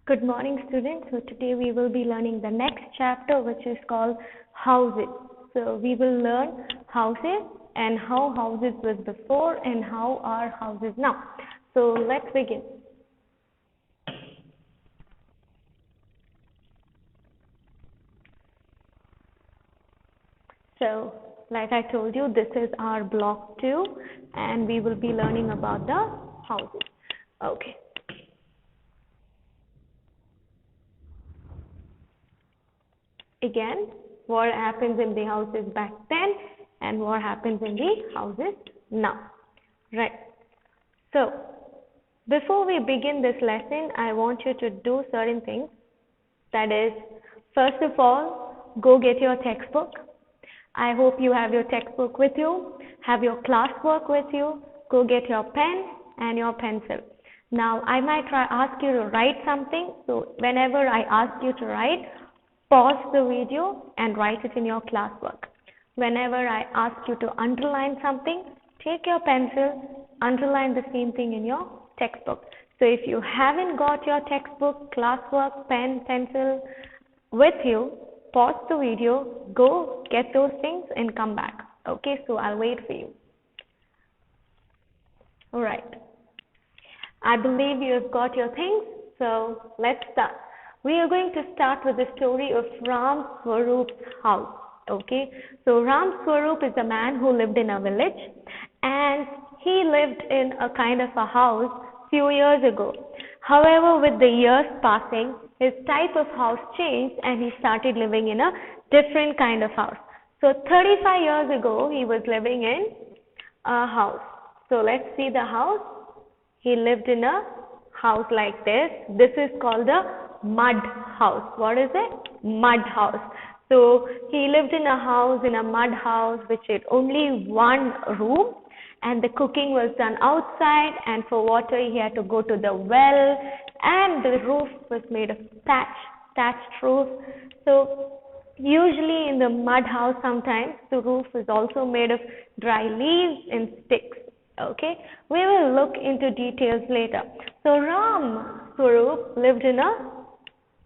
Good morning, students. So today we will be learning the next chapter, which is called houses. So we will learn houses and how houses was before and how are houses now. So let's begin. So like I told you, this is our block 2 and we will be learning about the houses. Okay. Again, what happens in the houses back then and what happens in the houses now. Right. So, before we begin this lesson, I want you to do certain things. That is, first of all, go get your textbook. I hope you have your textbook with you, have your classwork with you. Go get your pen and your pencil. Now, I might ask you to write something. So, whenever I ask you to write, pause the video and write it in your classwork. Whenever I ask you to underline something, take your pencil, underline the same thing in your textbook. So if you haven't got your textbook, classwork, pen, pencil with you, pause the video, go get those things and come back. Okay, so I'll wait for you. Alright. I believe you have got your things, so let's start. We are going to start with the story of Ram Swaroop's house. Okay, so Ram Swaroop is a man who lived in a village and he lived in a kind of a house few years ago. However, with the years passing, his type of house changed and he started living in a different kind of house. So 35 years ago, he was living in a house. So let's see the house. He lived in a house like this. This is called a mud house. What is it? Mud house. So he lived in a house, in a mud house, which had only one room, and the cooking was done outside, and for water he had to go to the well, and the roof was made of thatched roof. So usually in the mud house sometimes the roof is also made of dry leaves and sticks. Okay, we will look into details later. So Ram Swaroop lived in a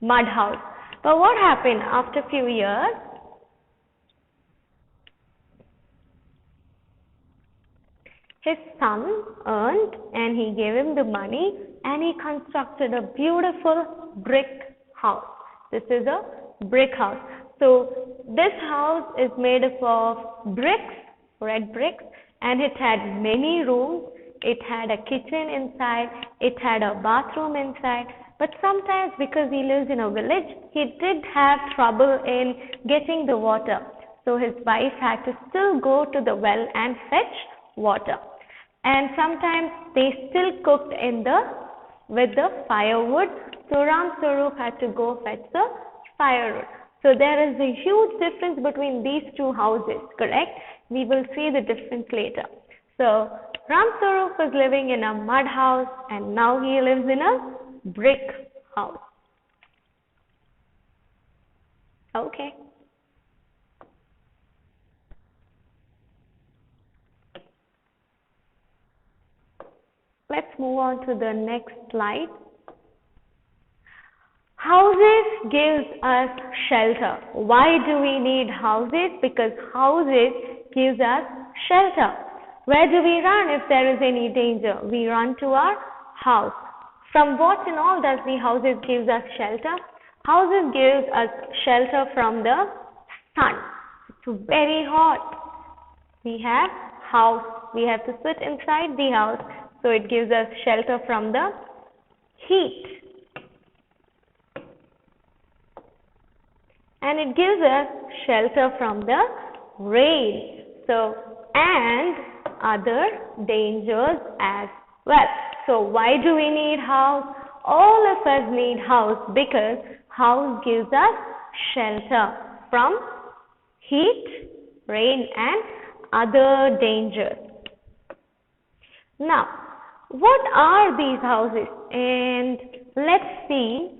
mud house. But what happened after a few years? His son earned and he gave him the money and he constructed a beautiful brick house. This is a brick house. So this house is made up of bricks, red bricks, and it had many rooms. It had a kitchen inside, it had a bathroom inside. But sometimes because he lives in a village, he did have trouble in getting the water. So his wife had to still go to the well and fetch water. And sometimes they still cooked with the firewood. So Ram Swaroop had to go fetch the firewood. So there is a huge difference between these two houses, correct? We will see the difference later. So Ram Swaroop was living in a mud house and now he lives in a brick house. Okay. Let's move on to the next slide. Houses gives us shelter. Why do we need houses? Because houses gives us shelter. Where do we run if there is any danger? We run to our house. From what and all does the houses gives us shelter? Houses gives us shelter from the sun. It's very hot. We have house. We have to sit inside the house. So it gives us shelter from the heat. And it gives us shelter from the rain. So, and other dangers as well. So why do we need house? All of us need house because house gives us shelter from heat, rain and other dangers. Now, what are these houses? And let's see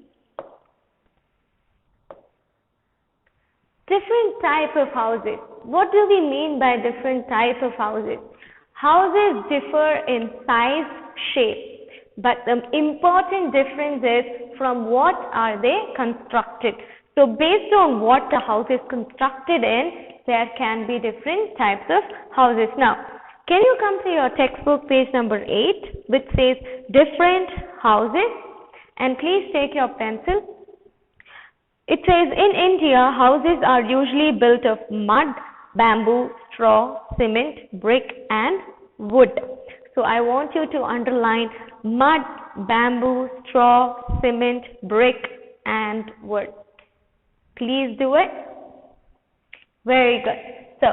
different type of houses. What do we mean by different type of houses? Houses differ in size, shape. but the important difference is from what are they constructed. So based on what the house is constructed in, there can be different types of houses. Now, can you come to your textbook page number 8, which says different houses, and please take your pencil. It says in India, houses are usually built of mud, bamboo, straw, cement, brick and wood. So I want you to underline mud, bamboo, straw, cement, brick and wood. Please do it. Very good. So,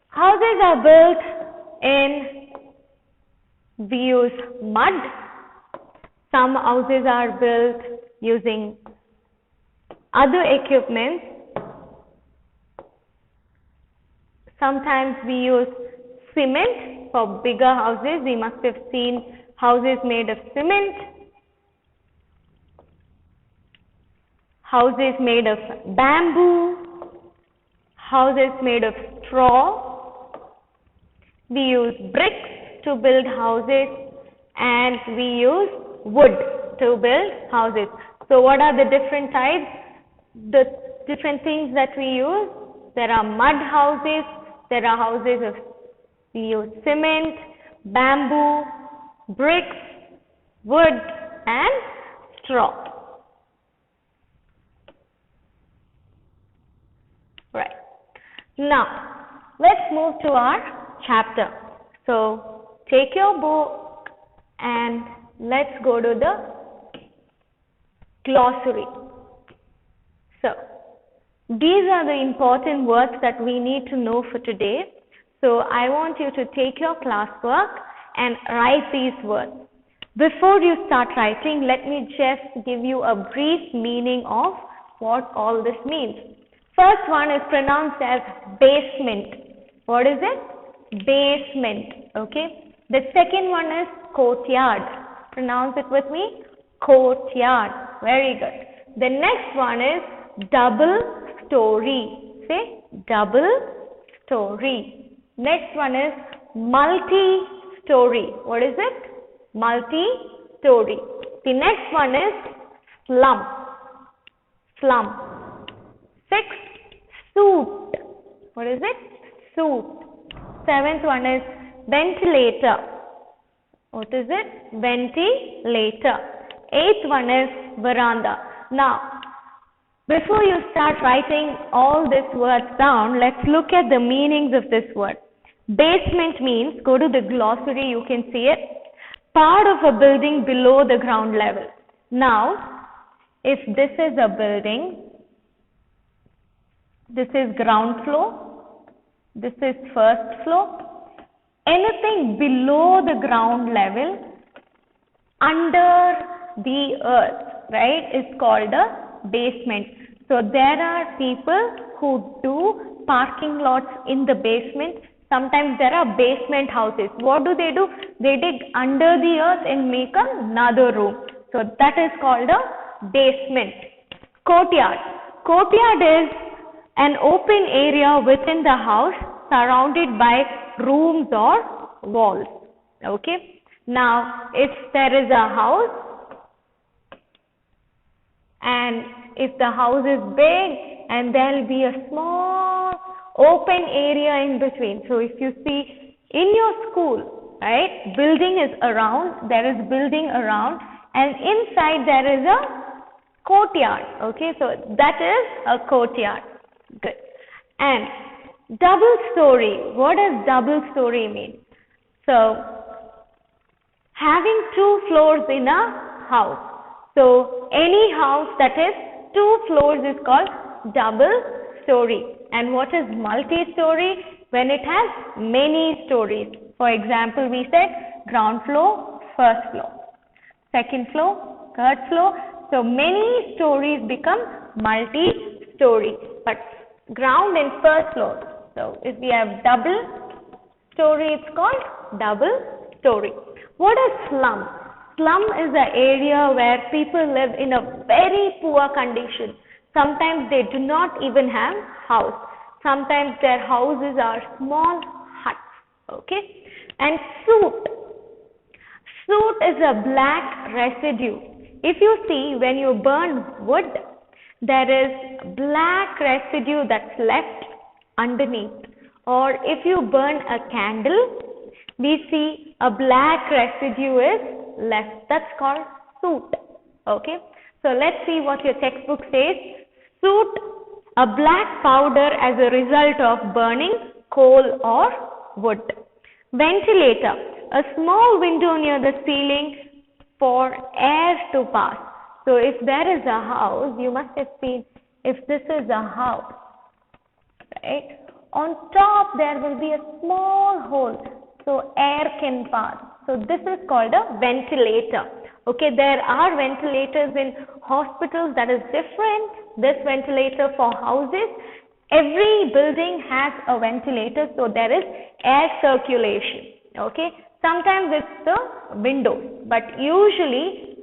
houses are built in, we use mud. Some houses are built using other equipment. Sometimes we use cement for bigger houses. We must have seen houses made of cement, houses made of bamboo, houses made of straw. We use bricks to build houses and we use wood to build houses. So what are the different types? The different things that we use? There are mud houses, there are houses of, we use cement, bamboo, bricks, wood and straw. Right. Now, let's move to our chapter. So, take your book and let's go to the glossary. So, these are the important words that we need to know for today. So, I want you to take your classwork and write these words. Before you start writing, let me just give you a brief meaning of what all this means. First one is pronounced as basement. What is it? Basement. Okay. The second one is courtyard. Pronounce it with me. Courtyard. Very good. The next one is double story. Say double story. Next one is multi-story. What is it? Multi-story. The next one is slum. Slum. 6, suit. What is it? Suit. 7th one is ventilator. What is it? Ventilator. 8th one is veranda. Now, before you start writing all these words down, let's look at the meanings of this word. Basement means, go to the glossary, you can see it, part of a building below the ground level. Now, if this is a building, this is ground floor, this is first floor. Anything below the ground level, under the earth, right, is called a basement. So there are people who do parking lots in the basement. Sometimes there are basement houses. What do? They dig under the earth and make another room. So that is called a basement. Courtyard. Courtyard is an open area within the house surrounded by rooms or walls. Okay. Now, if there is a house and if the house is big and there will be a small open area in between. So, if you see in your school, right, building is around, there is building around and inside there is a courtyard. Okay. So, that is a courtyard. Good. And double story. What does double story mean? So, having 2 floors in a house. So, any house that is 2 floors is called double story. And what is multi-story? When it has many stories. For example, we said ground floor, first floor, second floor, third floor. So, many stories become multi-story. But ground and first floor. So, if we have double story, it's called double story. What is slum? Slum is an area where people live in a very poor condition. Sometimes they do not even have house. Sometimes their houses are small huts. Okay. And suit. Soot is a black residue. If you see, when you burn wood, there is black residue that's left underneath. Or if you burn a candle, we see a black residue is left. That's called soot. Okay. So let's see what your textbook says. Soot, a black powder as a result of burning coal or wood. Ventilator, a small window near the ceiling for air to pass. So if there is a house, you must have seen, if this is a house, right, on top there will be a small hole, so air can pass. So this is called a ventilator. Okay, there are ventilators in hospitals, that is different. This ventilator for houses, every building has a ventilator, so there is air circulation. Okay, sometimes it's the windows, but usually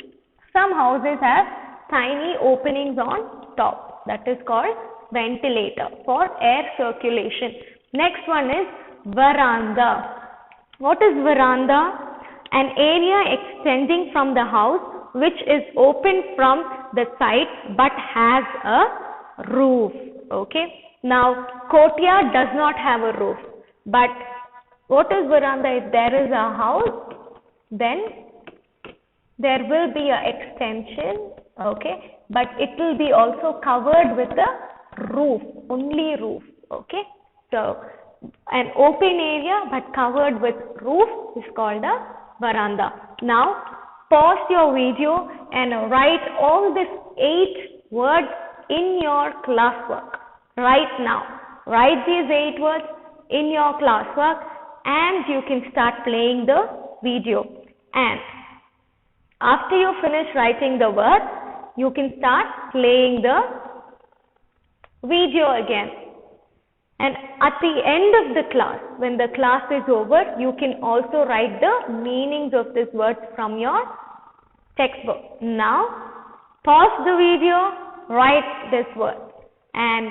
some houses have tiny openings on top. That is called ventilator for air circulation. Next one is veranda. What is veranda? An area extending from the house which is open from the side but has a roof. Okay. Now, courtyard does not have a roof. But what is veranda? If there is a house, then there will be a extension. Okay. But it will be also covered with a roof, only roof. Okay. So, an open area but covered with roof is called a veranda. Now, pause your video and write all these 8 words in your classwork. Right now, write these 8 words in your classwork and you can start playing the video. And after you finish writing the words, you can start playing the video again. And at the end of the class, when the class is over, you can also write the meanings of these words from your textbook. Now, pause the video, write this word. And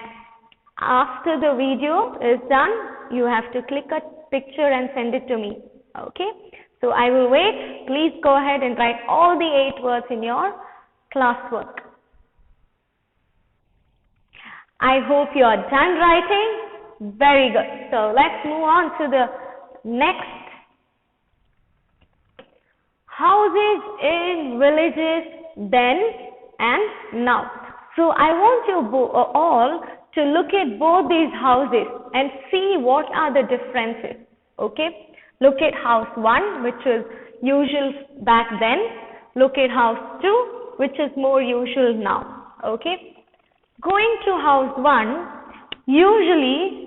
after the video is done, you have to click a picture and send it to me. Okay? So, I will wait. Please go ahead and write all the 8 words in your classwork. I hope you are done writing. Very good. So, let's move on to the next. Houses in villages then and now. So, I want you all to look at both these houses and see what are the differences. Okay. Look at house 1, which is usual back then. Look at house 2, which is more usual now. Okay. Going to house 1, usually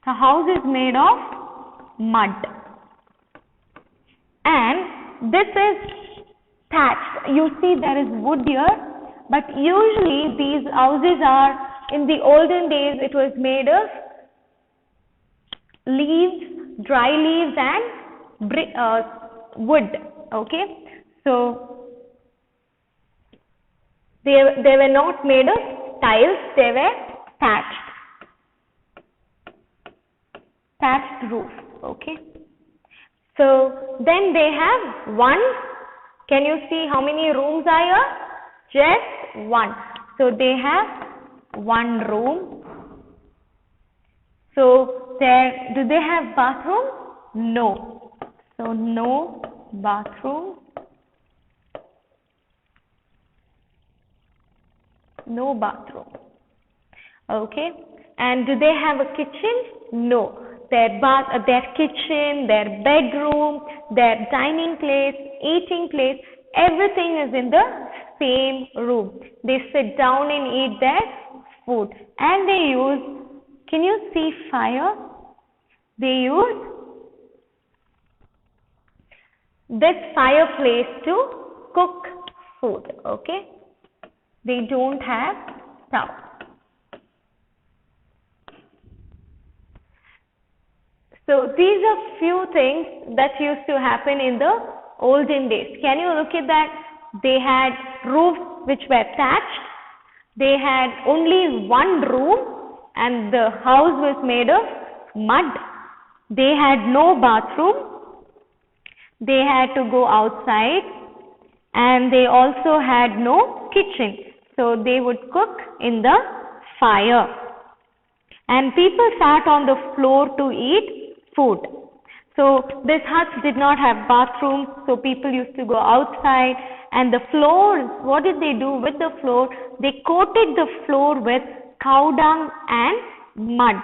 the house is made of mud and this is thatched. You see there is wood here, but usually these houses are, in the olden days, it was made of leaves, dry leaves and wood. Okay, so they were not made of tiles, they were thatched roof. Okay, so then they have one. Can you see how many rooms are here? Just one. So they have one room. So do they have bathroom? No. So no bathroom. No bathroom. Okay. And do they have a kitchen? No. Their kitchen, their bedroom, their dining place, eating place, everything is in the same room. They sit down and eat their food. And they use, can you see fire? They use this fireplace to cook food. Okay. They don't have stove. So these are few things that used to happen in the olden days. Can you look at that? They had roofs which were thatched. They had only one room and the house was made of mud. They had no bathroom. They had to go outside, and they also had no kitchen. So they would cook in the fire. And people sat on the floor to eat food. So these huts did not have bathrooms, so people used to go outside. And the floors, what did they do with the floor? They coated the floor with cow dung and mud.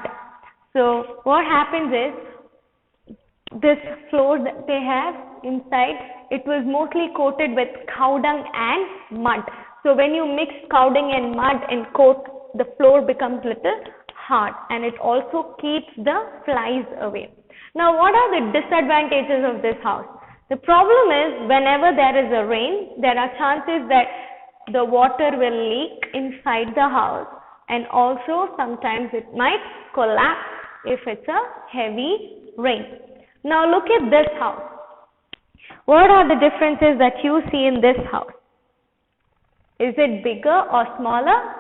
So what happens is, this floor that they have inside, it was mostly coated with cow dung and mud. So when you mix cow dung and mud and coat, the floor becomes little hard, and it also keeps the flies away. Now, what are the disadvantages of this house? The problem is, whenever there is a rain, there are chances that the water will leak inside the house, and also sometimes it might collapse if it's a heavy rain. Now look at this house. What are the differences that you see in this house? Is it bigger or smaller?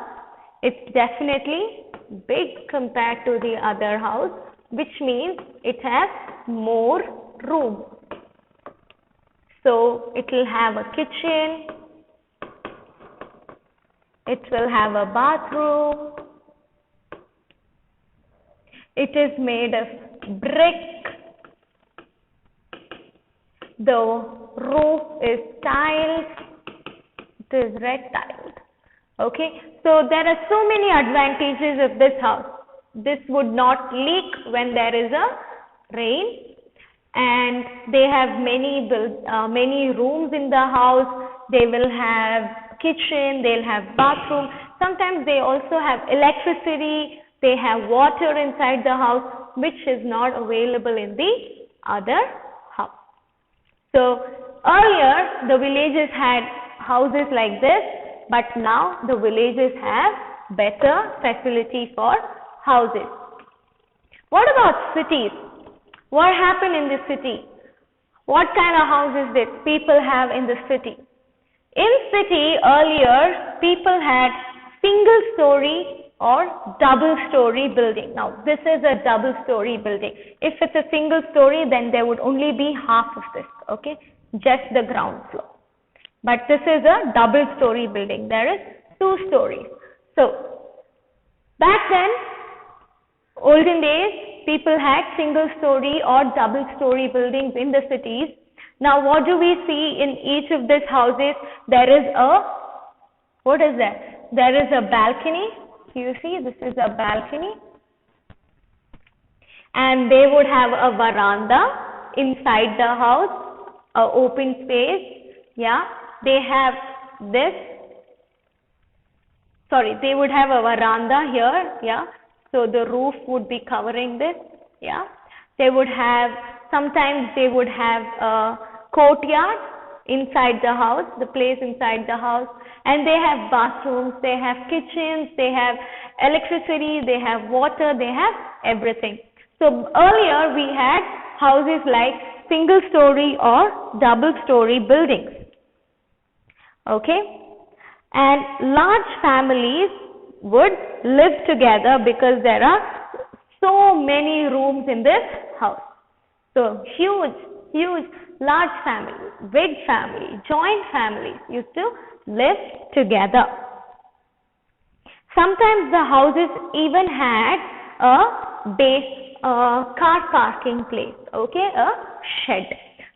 It's definitely big compared to the other house, which means it has more room. So it will have a kitchen, it will have a bathroom, it is made of brick, the roof is tiled, it is red tiled. Okay, so there are so many advantages of this house. This would not leak when there is a rain, and they have many rooms in the house. They will have kitchen, they'll have bathroom. Sometimes they also have electricity, they have water inside the house, which is not available in the other house. So earlier the villages had houses like this, but now the villages have better facility for houses. What about cities? What happened in the city? What kind of houses did people have in the city? In city earlier, people had single story or double story building. Now this is a double story building. If it's a single story, then there would only be half of this, okay, just the ground floor. But this is a double story building. There is 2 stories. So back then, olden days, people had single story or double story buildings in the cities. Now what do we see in each of these houses? There is a, what is that? There is a balcony. You see, this is a balcony. And they would have a veranda inside the house, an open space. Yeah, they have this. Sorry, they would have a veranda here. Yeah. So the roof would be covering this, yeah. They would have, sometimes they would have a courtyard inside the house, the place inside the house, and they have bathrooms, they have kitchens, they have electricity, they have water, they have everything. So earlier we had houses like single story or double story buildings, okay, and large families would live together because there are so many rooms in this house. So huge, large families, big family, joint families used to live together. Sometimes the houses even had a base, car parking place, okay, a shed.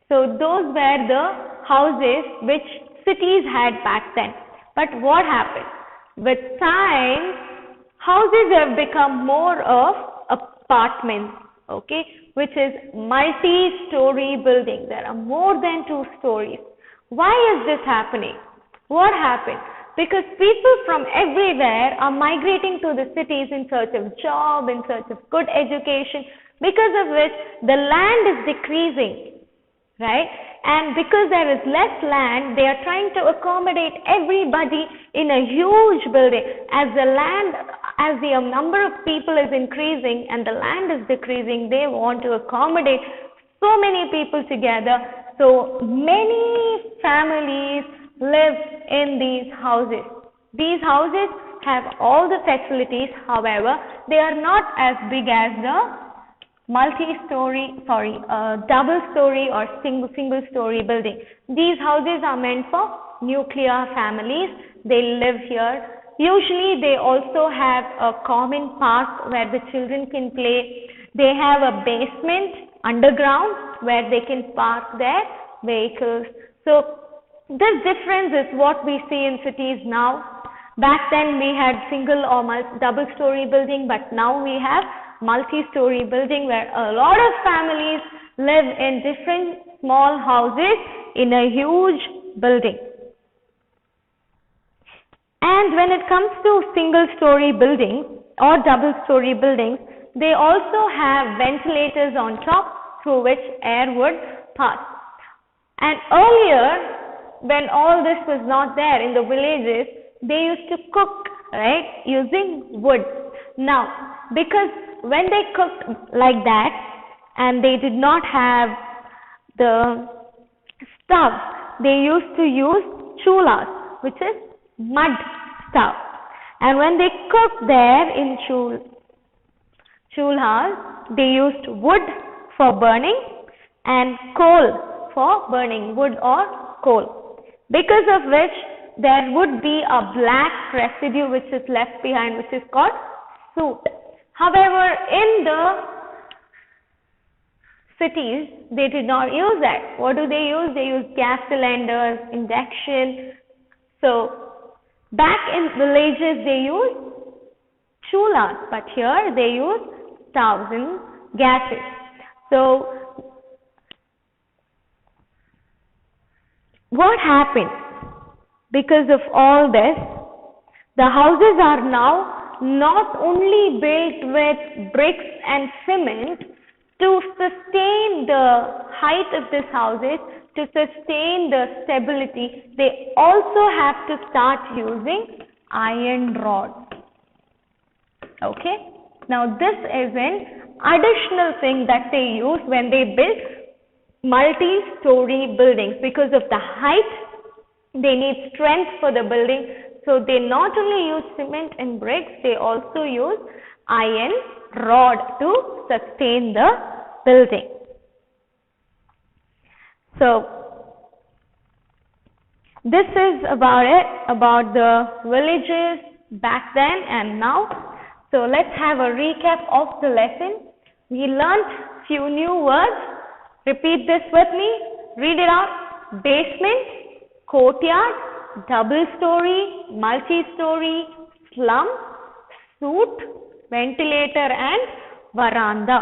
So those were the houses which cities had back then. But what happened? With time, houses have become more of apartments, okay, which is multi-story building. There are more than 2 stories. Why is this happening? What happened? Because people from everywhere are migrating to the cities in search of job, in search of good education, because of which the land is decreasing, right? And because there is less land, they are trying to accommodate everybody in a huge building. As the number of people is increasing and the land is decreasing, they want to accommodate so many people together. So many families live in these houses. These houses have all the facilities, however, they are not as big as the double-story or single-story building. These houses are meant for nuclear families. They live here. Usually they also have a common park where the children can play. They have a basement underground where they can park their vehicles. So this difference is what we see in cities now. Back then we had single or double-story building, but now we have multi-story building where a lot of families live in different small houses in a huge building. And when it comes to single-story buildings or double-story buildings, they also have ventilators on top through which air would pass. And earlier, when all this was not there in the villages, they used to cook, right, using wood. Now, because when they cooked like that and they did not have the stove, they used to use chulas, which is mud stove. And when they cooked there in chulhas, they used wood for burning and coal for burning, wood or coal. Because of which there would be a black residue which is left behind, which is called soot. However, in the cities, they did not use that. What do they use? They use gas cylinders, induction. So, back in villages, they use chulas, but here they use stoves and gases. So, what happened? Because of all this, the houses are now not only built with bricks and cement to sustain the height of these houses, to sustain the stability, they also have to start using iron rods. Okay? Now this is an additional thing that they use when they build multi-story buildings. Because of the height, they need strength for the building. So they not only use cement and bricks, they also use iron rod to sustain the building. So this is about it, about the villages back then and now. So let's have a recap of the lesson. We learnt few new words. Repeat this with me. Read it out. Basement, courtyard, double-story, multi-story, slum, soot, ventilator and veranda.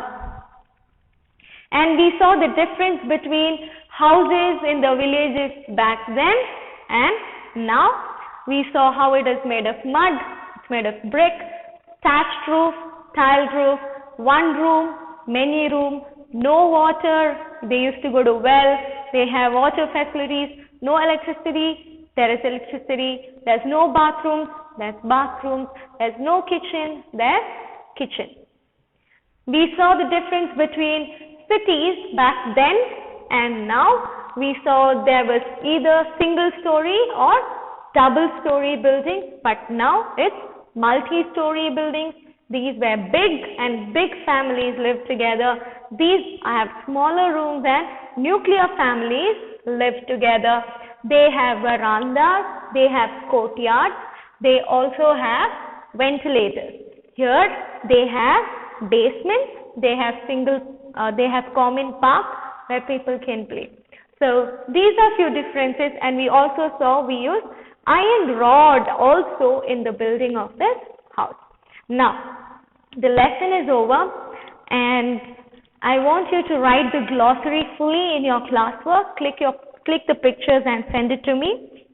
And we saw the difference between houses in the villages back then and now. We saw how it is made of mud, it's made of brick, thatched roof, tiled roof, one room, many room, no water, they used to go to well, they have water facilities, no electricity, there is electricity, there's no bathrooms, there's bathrooms, there's no kitchen, there's kitchen. We saw the difference between cities back then and now. We saw there was either single story or double story buildings, but now it's multi-story buildings. These were big and big families lived together. These have smaller rooms and nuclear families live together. They have verandas, they have courtyards, they also have ventilators. Here they have basements, they have common park where people can play. So these are few differences, and we also saw we use iron rod also in the building of this house. Now the lesson is over, and I want you to write the glossary fully in your classwork. Click the pictures and send it to me,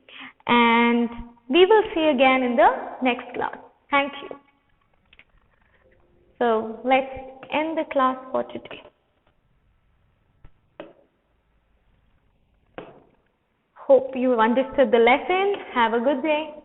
and we will see again in the next class. Thank you. So let's end the class for today. Hope you understood the lesson. Have a good day.